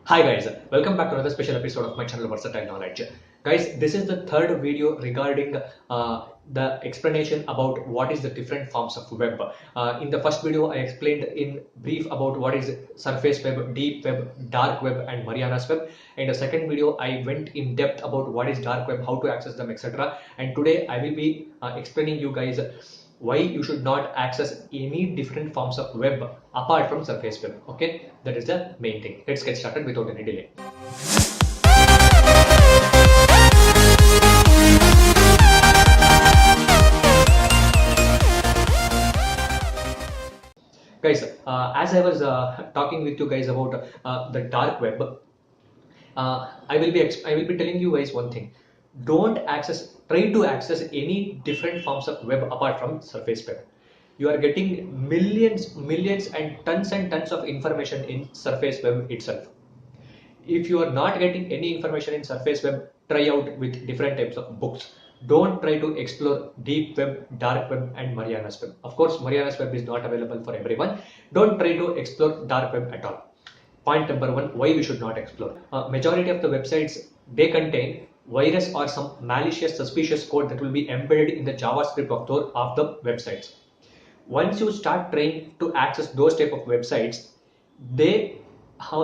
Hi guys, welcome back to another special episode of my channel Versatile Knowledge. Guys, this is the third video regarding the explanation about what is the different forms of web. In the first video, I explained in brief about what is surface web, deep web, dark web and Mariana's web. In the second video, I went in depth about what is dark web, how to access them, etc. And today I will be explaining you guys why you should not access any different forms of web apart from surface web. Okay, that is the main thing. Let's get started without any delay. Guys, as I was talking with you guys about the dark web, I will be telling you guys one thing. Try to access any different forms of web apart from surface web. You are getting millions and tons of information in surface web itself. If you are not getting any information in surface web, try out with different types of books. Don't try to explore deep web, dark web and Mariana's web. Of course, Mariana's web is not available for everyone. Don't try to explore dark web at all. Point number one, why we should not explore. Majority of the websites, they contain virus or some malicious suspicious code that will be embedded in the JavaScript of the websites. Once you start trying to access those type of websites, they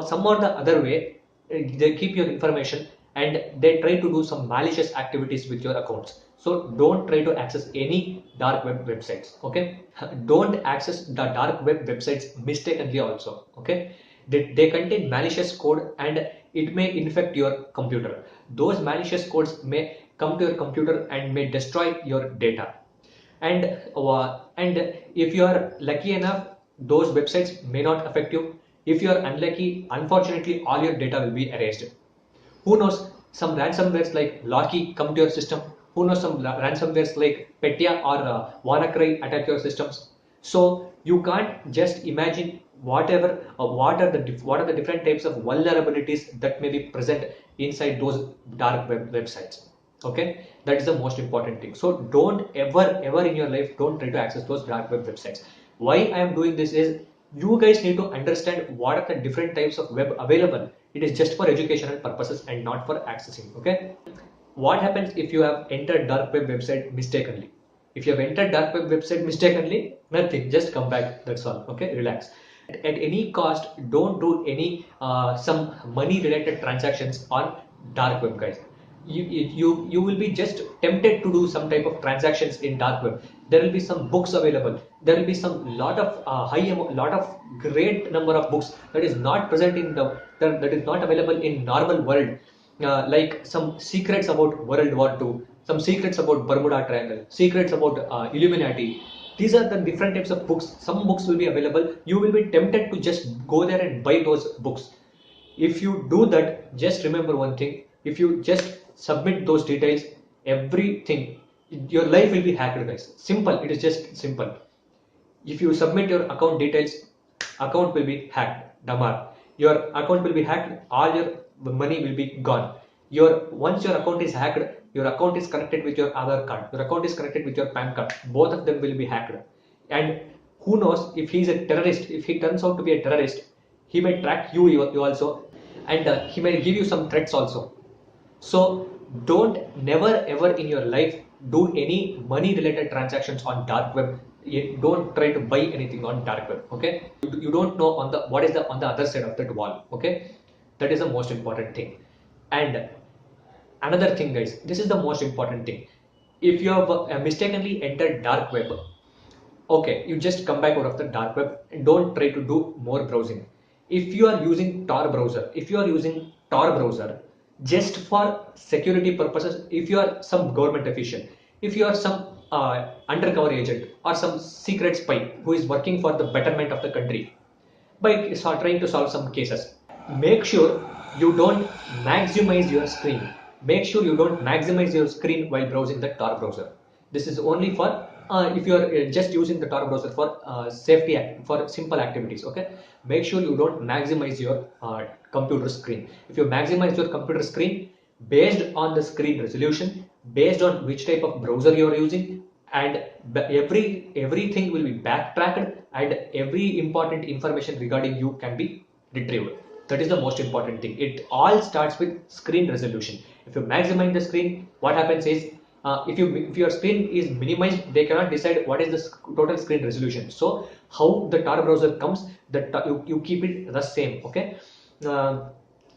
some or the other way they keep your information and they try to do some malicious activities with your accounts. So don't try to access any dark web websites. Okay, don't access the dark web websites mistakenly also. Okay, they contain malicious code and it may infect your computer. Those malicious codes may come to your computer and may destroy your data. And if you are lucky enough, those websites may not affect you. If you are unlucky, unfortunately, all your data will be erased. Who knows? Some ransomwares like Locky come to your system. Who knows? Some ransomwares like Petya or WannaCry attack your systems. So you can't just imagine what are the different types of vulnerabilities that may be present inside those dark web websites. Okay, that is the most important thing. So don't ever in your life don't try to access those dark web websites. Why I am doing this is you guys need to understand what are the different types of web available. It is just for educational purposes and not for accessing. Okay, what happens if you have entered dark web website mistakenly? If you have entered dark web website mistakenly, nothing, just come back, that's all. Okay, relax. At any cost, don't do any some money related transactions on dark web, guys. You will be just tempted to do some type of transactions in dark web. There will be some books available. There will be some lot of great number of books that is not present in that is not available in normal world. Like some secrets about World War II, some secrets about Bermuda Triangle, secrets about Illuminati. These are the different types of books. Some books will be available. You will be tempted to just go there and buy those books. If you do that, just remember one thing. If you just submit those details, everything, your life will be hacked, guys. Simple. It is just simple. If you submit your account details, account will be hacked. Damar. Your account will be hacked. All your money will be gone. Once your account is hacked, your account is connected with your Aadhaar card, your account is connected with your PAN card, both of them will be hacked. And who knows, if he is a terrorist, if he turns out to be a terrorist, he may track you also, and he may give you some threats also. So don't never ever in your life do any money related transactions on dark web. Don't try to buy anything on dark web. Okay, you don't know what is on the other side of that wall. Okay, that is the most important thing. And another thing, guys, this is the most important thing. If you have mistakenly entered dark web, okay, you just come back out of the dark web and don't try to do more browsing. If you are using Tor browser, just for security purposes, if you are some government official, if you are some undercover agent or some secret spy who is working for the betterment of the country by trying to solve some cases, make sure you don't maximize your screen. Make sure you don't maximize your screen while browsing the Tor browser. This is only for if you are just using the Tor browser for safety, for simple activities. Okay, make sure you don't maximize your computer screen. If you maximize your computer screen based on the screen resolution, based on which type of browser you are using, and everything will be backtracked and every important information regarding you can be retrieved. That is the most important thing. It all starts with screen resolution. If you maximize the screen, what happens is if your screen is minimized, they cannot decide what is the total screen resolution. So how the Tor browser comes, that you keep it the same. Okay. Uh,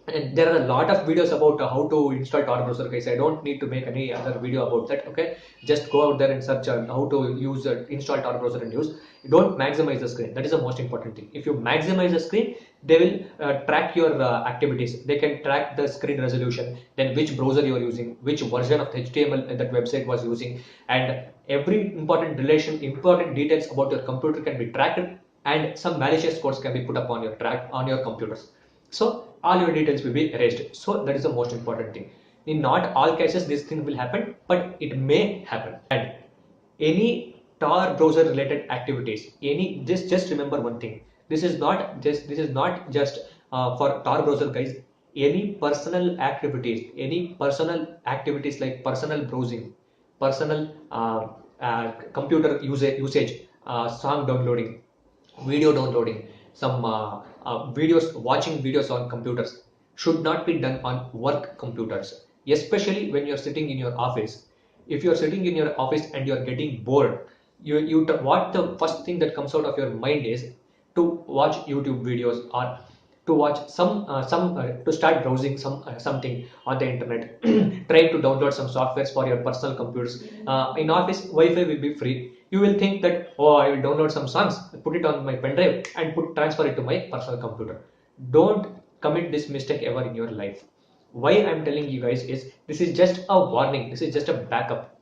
and there are a lot of videos about how to install Tor browser, guys. I don't need to make any other video about that. Okay, just go out there and search how to use install Tor browser and use. Don't maximize the screen. That is the most important thing. If you maximize the screen, they will track your activities. They can track the screen resolution, then which browser you are using, which version of HTML that website was using, and every important details about your computer can be tracked, and some malicious codes can be put up on your computers. So all your details will be erased. So that is the most important thing. In not all cases this thing will happen, but it may happen. And any Tor browser related activities, just remember one thing. This is not just for Tor browser, guys. Any personal activities like personal browsing, personal computer usage, song downloading, video downloading, some watching videos on computers should not be done on work computers, especially when you're sitting in your office. If you're sitting in your office and you're getting bored, what the first thing that comes out of your mind is to watch YouTube videos, or to watch to start browsing something on the internet. Try to download some softwares for your personal computers. In office, Wi-Fi will be free. You will think that, oh, I will download some songs, put it on my pen drive, and transfer it to my personal computer. Don't commit this mistake ever in your life. Why I'm telling you guys is, this is just a warning. This is just a backup.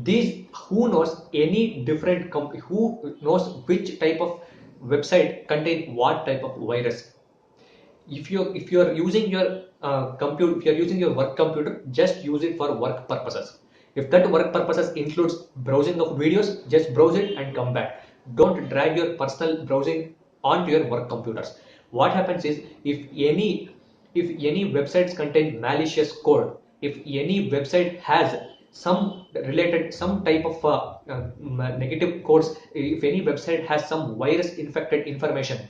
These, who knows any different who knows which type of website contain what type of virus. If you're using your computer, if you're using your work computer, just use it for work purposes. If that work purposes includes browsing of videos, just browse it and come back. Don't drag your personal browsing onto your work computers. What happens is, if any websites contain malicious code, if any website has some type of negative codes, if any website has some virus infected information,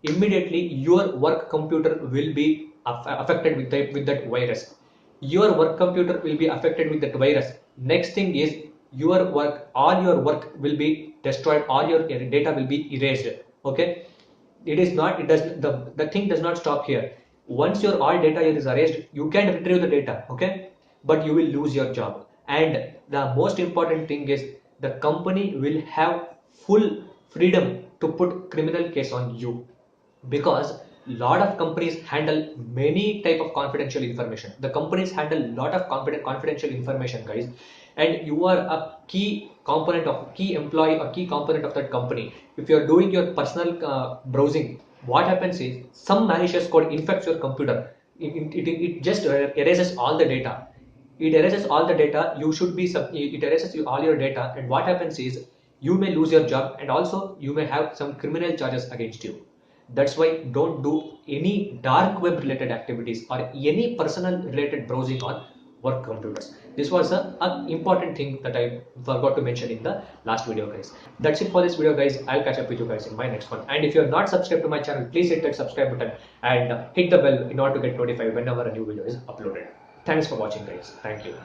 immediately your work computer will be affected with that virus. Your work computer will be affected with that virus. Next thing is, all your work will be destroyed, all your data will be erased. Okay, the thing does not stop here. Once your all data is erased, you can retrieve the data, okay, but you will lose your job. And the most important thing is, the company will have full freedom to put criminal case on you, because lot of companies handle many type of confidential information. The companies handle lot of confidential information, guys, and you are a key employee or key component of that company. If you are doing your personal browsing, what happens is, some malicious code infects your computer. It just erases all the data. It erases all the data. It erases all your data, and what happens is, you may lose your job, and also you may have some criminal charges against you. That's why don't do any dark web related activities or any personal related browsing on work computers. This was a important thing that I forgot to mention in the last video, guys. That's it for this video, guys. I'll catch up with you guys in my next one. And if you're not subscribed to my channel, please hit that subscribe button and hit the bell in order to get notified whenever a new video is uploaded. Thanks for watching, guys. Thank you.